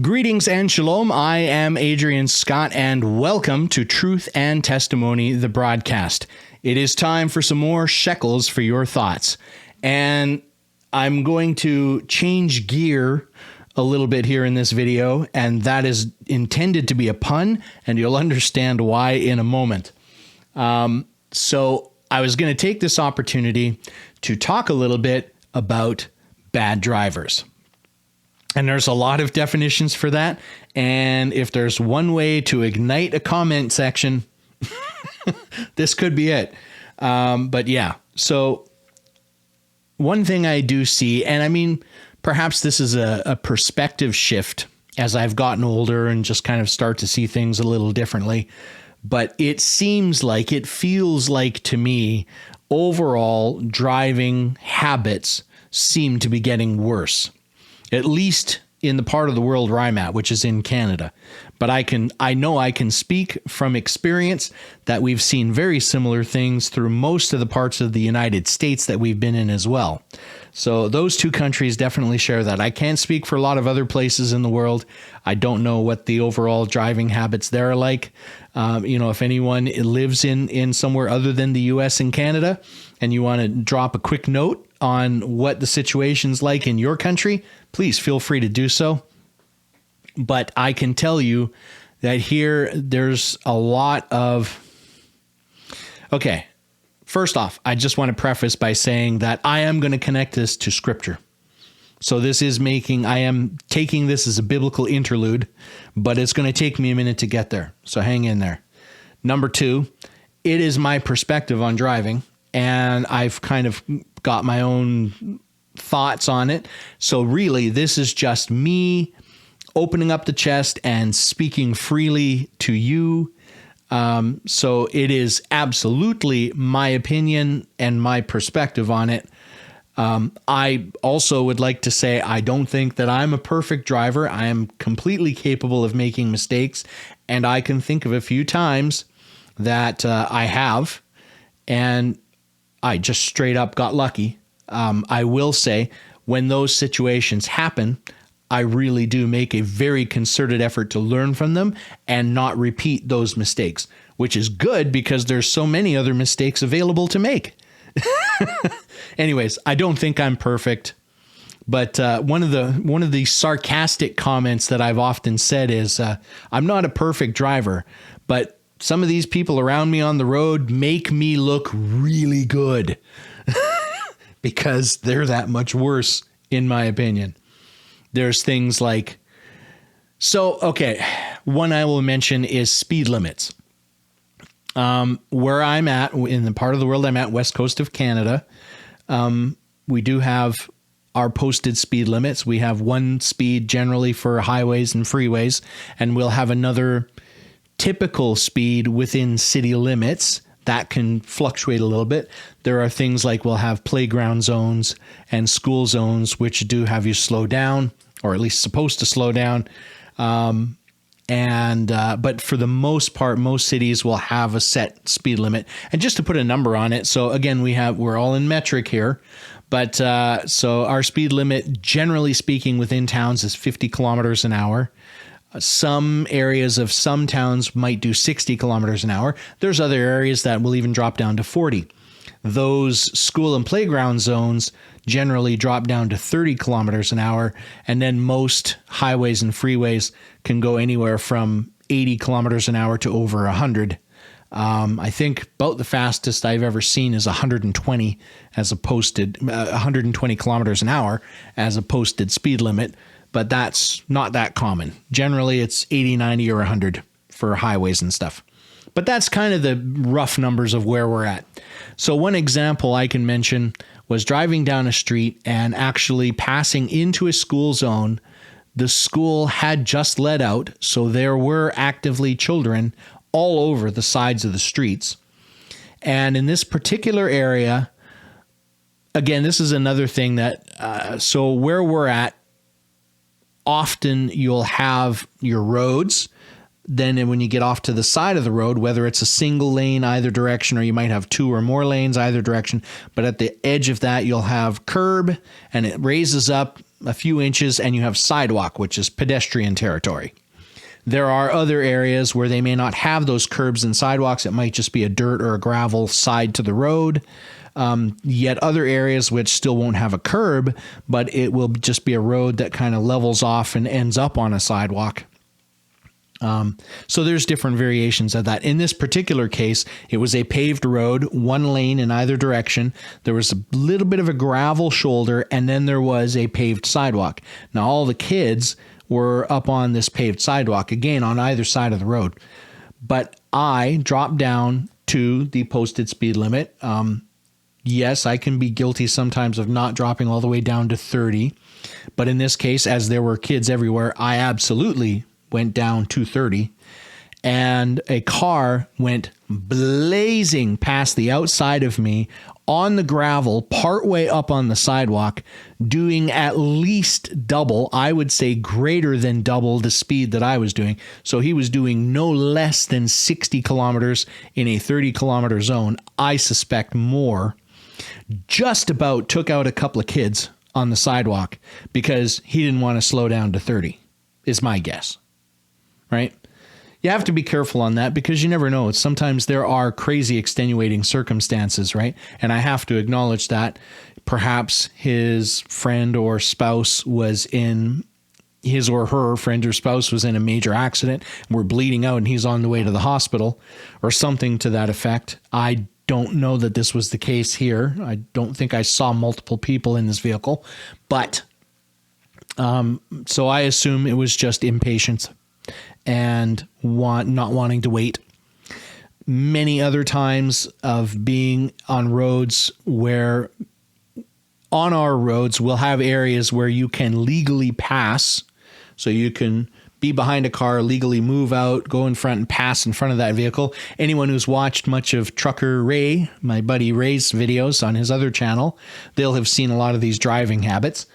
Greetings and shalom. I am Adrian Scott, and welcome to Truth and Testimony, the broadcast. It is time for some more shekels for your thoughts. And I'm going to change gear a little bit here in this video, and that is intended to be a pun, and you'll understand why in a moment. So I was going to take this opportunity to talk a little bit about bad drivers. And there's a lot of definitions for that. And if there's one way to ignite a comment section, this could be it. But yeah, so one thing I do see, and I mean, perhaps this is a perspective shift as I've gotten older and just kind of start to see things a little differently. But it feels like to me, overall driving habits seem to be getting worse. At least in the part of the world where I'm at, which is in Canada. But I know I can speak from experience that we've seen very similar things through most of the parts of the United States that we've been in as well. So those two countries definitely share that. I can't speak for a lot of other places in the world. I don't know what the overall driving habits there are like. If anyone lives in somewhere other than the US and Canada, and you want to drop a quick note on what the situation's like in your country, please feel free to do so. But I can tell you that here there's a lot of... Okay, first off, I just want to preface by saying that I am going to connect this to Scripture. So I am taking this as a biblical interlude, but it's going to take me a minute to get there. So hang in there. Number two, it is my perspective on driving, and I've kind of got my own thoughts on it. So really, this is just me opening up the chest and speaking freely to you. So it is absolutely my opinion and my perspective on it. I also would like to say I don't think that I'm a perfect driver. I am completely capable of making mistakes, and I can think of a few times that I have, and I just straight up got lucky. I will say when those situations happen, I really do make a very concerted effort to learn from them and not repeat those mistakes, which is good because there's so many other mistakes available to make. Anyways, I don't think I'm perfect, but one of the sarcastic comments that I've often said is I'm not a perfect driver, but some of these people around me on the road make me look really good because they're that much worse, in my opinion. There's things like, one I will mention is speed limits. Where I'm at, in the part of the world I'm at, west coast of Canada, we do have our posted speed limits. We have one speed generally for highways and freeways, and we'll have another typical speed within city limits. That can fluctuate a little bit. There are things like we'll have playground zones and school zones, which do have you slow down, or at least supposed to slow down. But for the most part, most cities will have a set speed limit. And just to put a number on it, so again, we're all in metric here, but so our speed limit, generally speaking, within towns is 50 kilometers an hour. Some areas of some towns might do 60 kilometers an hour. There's other areas that will even drop down to 40. Those school and playground zones generally drop down to 30 kilometers an hour. And then most highways and freeways can go anywhere from 80 kilometers an hour to over 100. I think about the fastest I've ever seen is 120 as a posted 120 kilometers an hour as a posted speed limit. But that's not that common. Generally, it's 80, 90, or 100 for highways and stuff. But that's kind of the rough numbers of where we're at. So one example I can mention was driving down a street and actually passing into a school zone. The school had just let out, so there were actively children all over the sides of the streets. And in this particular area, again, this is another thing that, so where we're at, often you'll have your roads. Then when you get off to the side of the road, whether it's a single lane either direction, or you might have two or more lanes either direction, but at the edge of that, you'll have curb, and it raises up a few inches and you have sidewalk, which is pedestrian territory. There are other areas where they may not have those curbs and sidewalks. It might just be a dirt or a gravel side to the road. Yet other areas which still won't have a curb, but it will just be a road that kind of levels off and ends up on a sidewalk. So there's different variations of that. In this particular case, it was a paved road, one lane in either direction. There was a little bit of a gravel shoulder, and then there was a paved sidewalk. Now, all the kids were up on this paved sidewalk, again, on either side of the road. But I dropped down to the posted speed limit. Yes, I can be guilty sometimes of not dropping all the way down to 30. But in this case, as there were kids everywhere, I absolutely went down to 30. And a car went blazing past the outside of me on the gravel, partway up on the sidewalk, doing at least double, I would say greater than double the speed that I was doing. So he was doing no less than 60 kilometers in a 30-kilometer zone. I suspect more. Just about took out a couple of kids on the sidewalk because he didn't want to slow down to 30, is my guess. Right? You have to be careful on that because you never know. Sometimes there are crazy extenuating circumstances, right? And I have to acknowledge that perhaps his friend or spouse was in his or her friend or spouse was in a major accident and were bleeding out and he's on the way to the hospital or something to that effect. I don't know that this was the case here. I don't think I saw multiple people in this vehicle, but so I assume it was just impatience and not wanting to wait. Many other times of being on roads where on our roads, we'll have areas where you can legally pass. So you can be behind a car, legally move out, go in front and pass in front of that vehicle. Anyone who's watched much of Trucker Ray, my buddy Ray's videos on his other channel, they'll have seen a lot of these driving habits.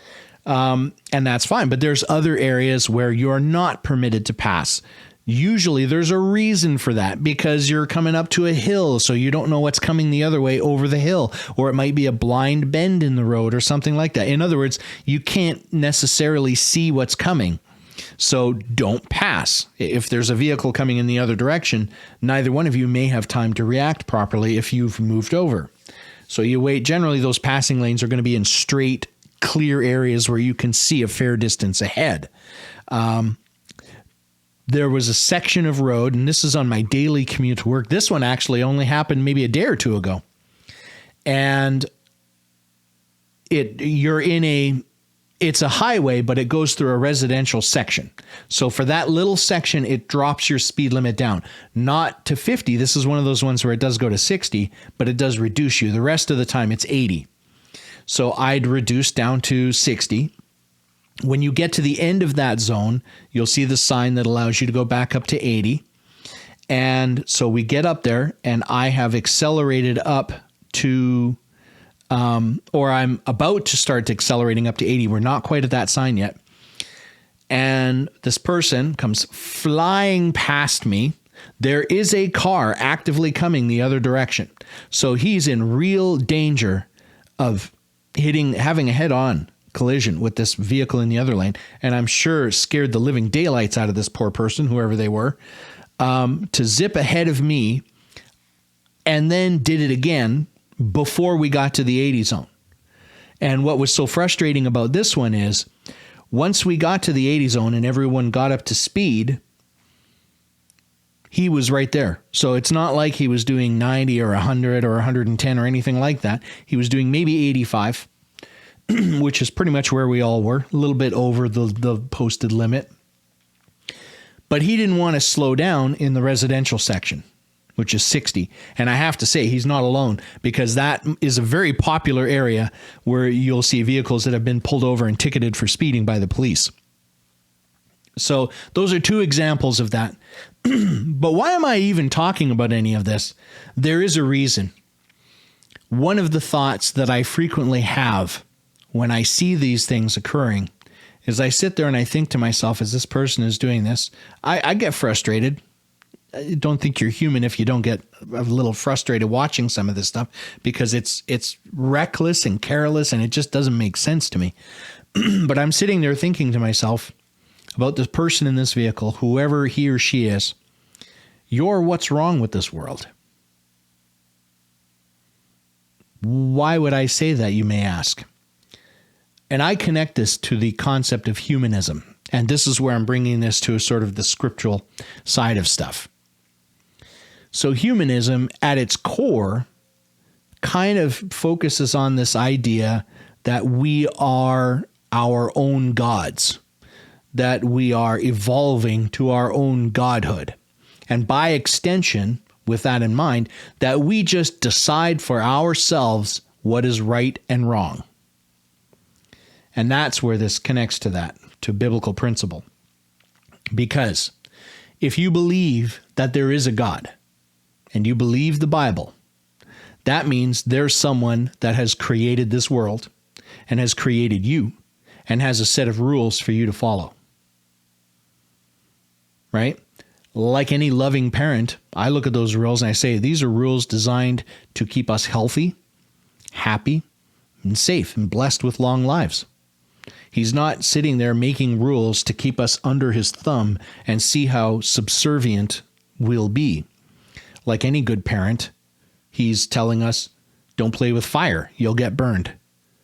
And that's fine. But there's other areas where you're not permitted to pass. Usually there's a reason for that because you're coming up to a hill, so you don't know what's coming the other way over the hill, or it might be a blind bend in the road or something like that. In other words, you can't necessarily see what's coming. So don't pass. If there's a vehicle coming in the other direction, neither one of you may have time to react properly if you've moved over. So you wait. Generally, those passing lanes are going to be in straight, clear areas where you can see a fair distance ahead. There was a section of road, and this is on my daily commute to work. This one actually only happened maybe a day or two ago. And it's a highway, but it goes through a residential section. So for that little section, it drops your speed limit down. Not to 50. This is one of those ones where it does go to 60, but it does reduce you. The rest of the time, it's 80. So I'd reduce down to 60. When you get to the end of that zone, you'll see the sign that allows you to go back up to 80. And so we get up there, and I have accelerated up to, or I'm about to start accelerating up to 80. We're not quite at that sign yet. And this person comes flying past me. There is a car actively coming the other direction. So he's in real danger of having a head-on collision with this vehicle in the other lane, and I'm sure scared the living daylights out of this poor person, whoever they were, to zip ahead of me, and then did it again before we got to the 80 zone. And what was so frustrating about this one is once we got to the 80 zone and everyone got up to speed, he was right there. So it's not like he was doing 90 or 100 or 110 or anything like that. He was doing maybe 85, which is pretty much where we all were, a little bit over the posted limit. But he didn't want to slow down in the residential section, which is 60. And I have to say, he's not alone, because that is a very popular area where you'll see vehicles that have been pulled over and ticketed for speeding by the police. So those are two examples of that. But why am I even talking about any of this? There is a reason. One of the thoughts that I frequently have when I see these things occurring is I sit there and I think to myself, as this person is doing this, I get frustrated. I don't think you're human if you don't get a little frustrated watching some of this stuff, because it's reckless and careless, and it just doesn't make sense to me. But I'm sitting there thinking to myself about this person in this vehicle, whoever he or she is. You're what's wrong with this world. Why would I say that, you may ask? And I connect this to the concept of humanism. And this is where I'm bringing this to a sort of the scriptural side of stuff. So humanism at its core kind of focuses on this idea that we are our own gods, that we are evolving to our own godhood. And by extension, with that in mind, that we just decide for ourselves what is right and wrong. And that's where this connects to that, to biblical principle. Because if you believe that there is a God, and you believe the Bible, that means there's someone that has created this world and has created you and has a set of rules for you to follow. Right? Like any loving parent, I look at those rules and I say, these are rules designed to keep us healthy, happy, and safe, and blessed with long lives. He's not sitting there making rules to keep us under his thumb and see how subservient we'll be. Like any good parent, he's telling us, don't play with fire, you'll get burned.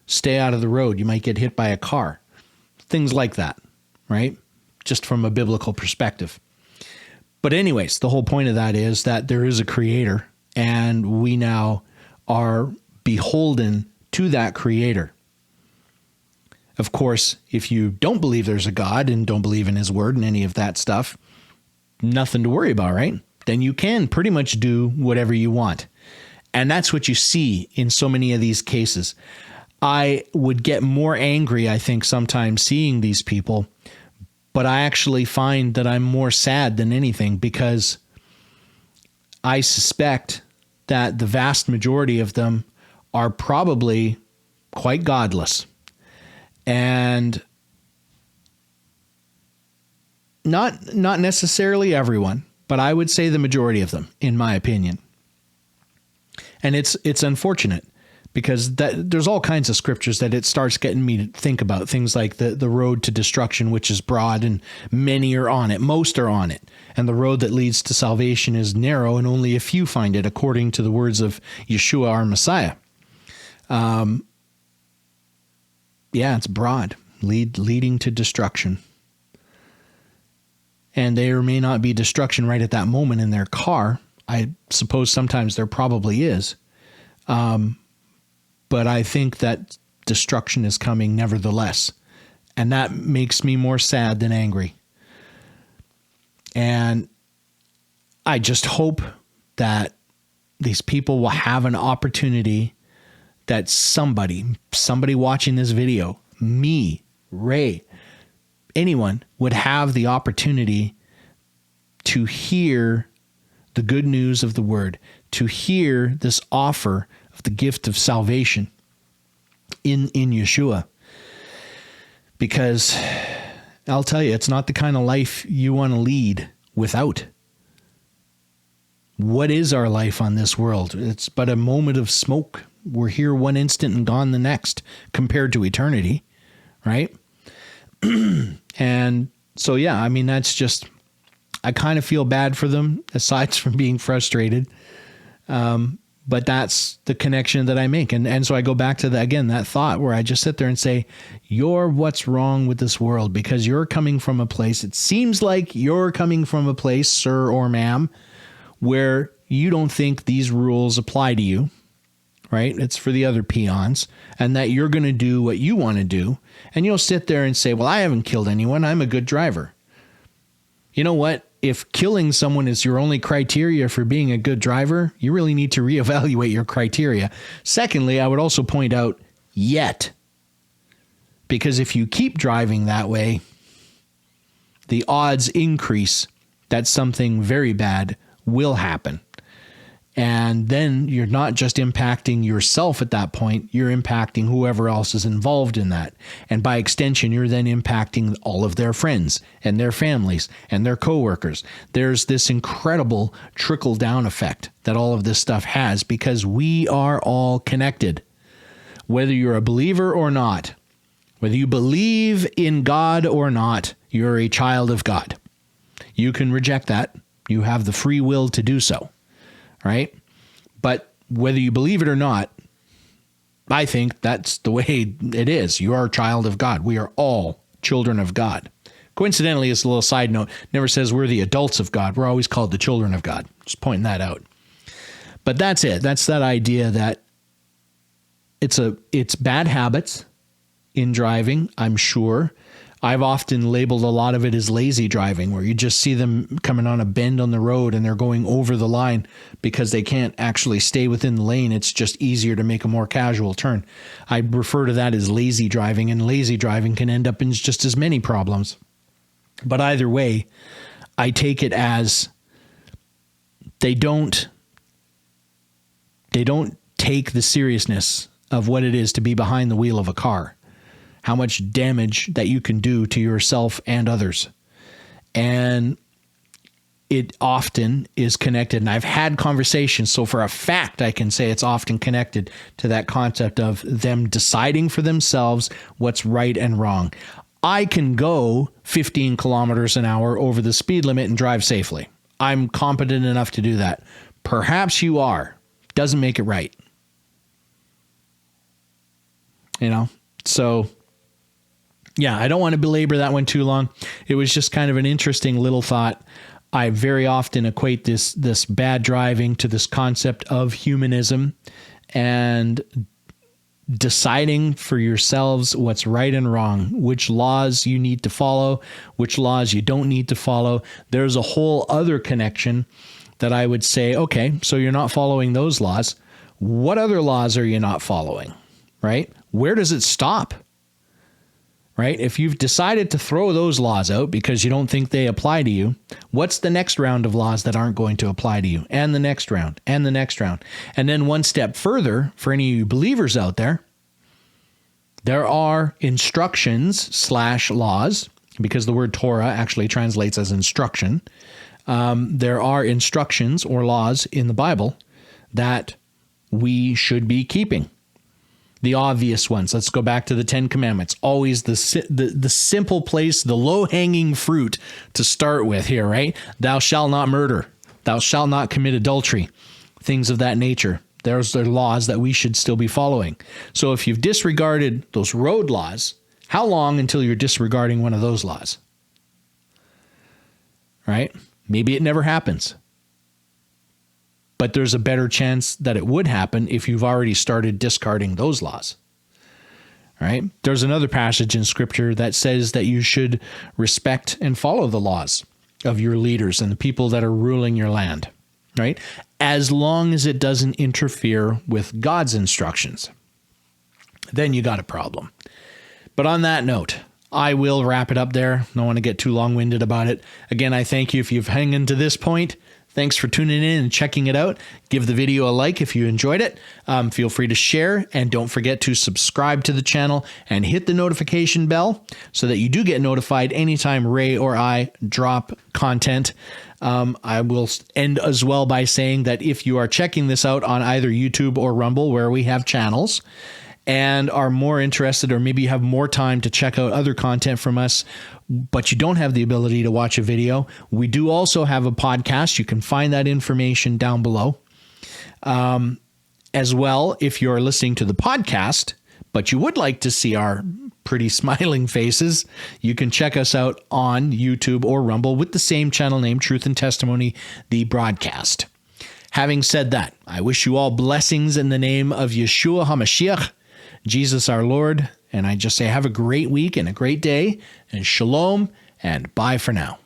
Stay out of the road, you might get hit by a car. Things like that, right? Just from a biblical perspective. But anyways, the whole point of that is that there is a creator, and we now are beholden to that creator. Of course, if you don't believe there's a God and don't believe in his word and any of that stuff, nothing to worry about, right? Then you can pretty much do whatever you want. And that's what you see in so many of these cases. I would get more angry, I think, sometimes seeing these people, but I actually find that I'm more sad than anything, because I suspect that the vast majority of them are probably quite godless. And not necessarily everyone, but I would say the majority of them, in my opinion. And it's unfortunate, because there's all kinds of scriptures that it starts getting me to think about, things like the road to destruction, which is broad and many are on it, most are on it. And the road that leads to salvation is narrow and only a few find it, according to the words of Yeshua, our Messiah. Yeah, it's broad, leading to destruction. And there may not be destruction right at that moment in their car. I suppose sometimes there probably is. But I think that destruction is coming nevertheless. And that makes me more sad than angry. And I just hope that these people will have an opportunity, that somebody watching this video, me, Ray, anyone would have the opportunity to hear the good news of the word, to hear this offer of the gift of salvation in Yeshua. Because I'll tell you, it's not the kind of life you want to lead without. What is our life on this world? It's but a moment of smoke. We're here one instant and gone the next, compared to eternity, right? And so, yeah, I mean, that's just, I kind of feel bad for them, aside from being frustrated. But that's the connection that I make. And so I go back to that thought where I just sit there and say, you're what's wrong with this world, because you're coming from a place, it seems like you're coming from a place, sir or ma'am, where you don't think these rules apply to you, right? It's for the other peons, and that you're going to do what you want to do. And you'll sit there and say, well, I haven't killed anyone. I'm a good driver. You know what? If killing someone is your only criteria for being a good driver, you really need to reevaluate your criteria. Secondly, I would also point out, yet, because if you keep driving that way, the odds increase that something very bad will happen. And then you're not just impacting yourself at that point, you're impacting whoever else is involved in that. And by extension, you're then impacting all of their friends and their families and their coworkers. There's this incredible trickle-down effect that all of this stuff has because we are all connected. Whether you're a believer or not, whether you believe in God or not, you're a child of God. You can reject that. You have the free will to do so. Right? But whether you believe it or not, I think that's the way it is. You are a child of God. We are all children of God. Coincidentally, as a little side note, never says we're the adults of God. We're always called the children of God. Just pointing that out. But that's it. That's that idea that it's bad habits in driving, I'm sure. I've often labeled a lot of it as lazy driving, where you just see them coming on a bend on the road and they're going over the line because they can't actually stay within the lane. It's just easier to make a more casual turn. I refer to that as lazy driving, and lazy driving can end up in just as many problems. But either way, I take it as they don't take the seriousness of what it is to be behind the wheel of a car. How much damage that you can do to yourself and others. And it often is connected. And I've had conversations, so for a fact, I can say it's often connected to that concept of them deciding for themselves what's right and wrong. I can go 15 kilometers an hour over the speed limit and drive safely. I'm competent enough to do that. Perhaps you are. Doesn't make it right. So yeah, I don't want to belabor that one too long. It was just kind of an interesting little thought. I very often equate this bad driving to this concept of humanism and deciding for yourselves what's right and wrong, which laws you need to follow, which laws you don't need to follow. There's a whole other connection that I would say, okay, so you're not following those laws. What other laws are you not following, right? Where does it stop? Right? If you've decided to throw those laws out because you don't think they apply to you, what's the next round of laws that aren't going to apply to you? And the next round, and the next round. And then one step further, for any of you believers out there, there are instructions/laws, because the word Torah actually translates as instruction. There are instructions or laws in the Bible that we should be keeping. The obvious ones. Let's go back to the 10 Commandments. Always the simple place, the low-hanging fruit to start with here, right? Thou shalt not murder. Thou shalt not commit adultery. Things of that nature. There's the laws that we should still be following. So if you've disregarded those road laws, how long until you're disregarding one of those laws? Right? Maybe it never happens. But there's a better chance that it would happen if you've already started discarding those laws. Right? There's another passage in Scripture that says that you should respect and follow the laws of your leaders and the people that are ruling your land. Right? As long as it doesn't interfere with God's instructions. Then you got a problem. But on that note, I will wrap it up there. Don't want to get too long-winded about it. Again, I thank you if you've hung in to this point. Thanks for tuning in and checking it out. Give the video a like if you enjoyed it. Feel free to share, and don't forget to subscribe to the channel and hit the notification bell so that you do get notified anytime Ray or I drop content. I will end as well by saying that if you are checking this out on either YouTube or Rumble, where we have channels, and are more interested, or maybe you have more time to check out other content from us, but you don't have the ability to watch a video, we do also have a podcast. You can find that information down below. As well, if you're listening to the podcast, but you would like to see our pretty smiling faces, you can check us out on YouTube or Rumble with the same channel name, Truth and Testimony, the broadcast. Having said that, I wish you all blessings in the name of Yeshua HaMashiach, Jesus our Lord, and I just say have a great week and a great day, and shalom, and bye for now.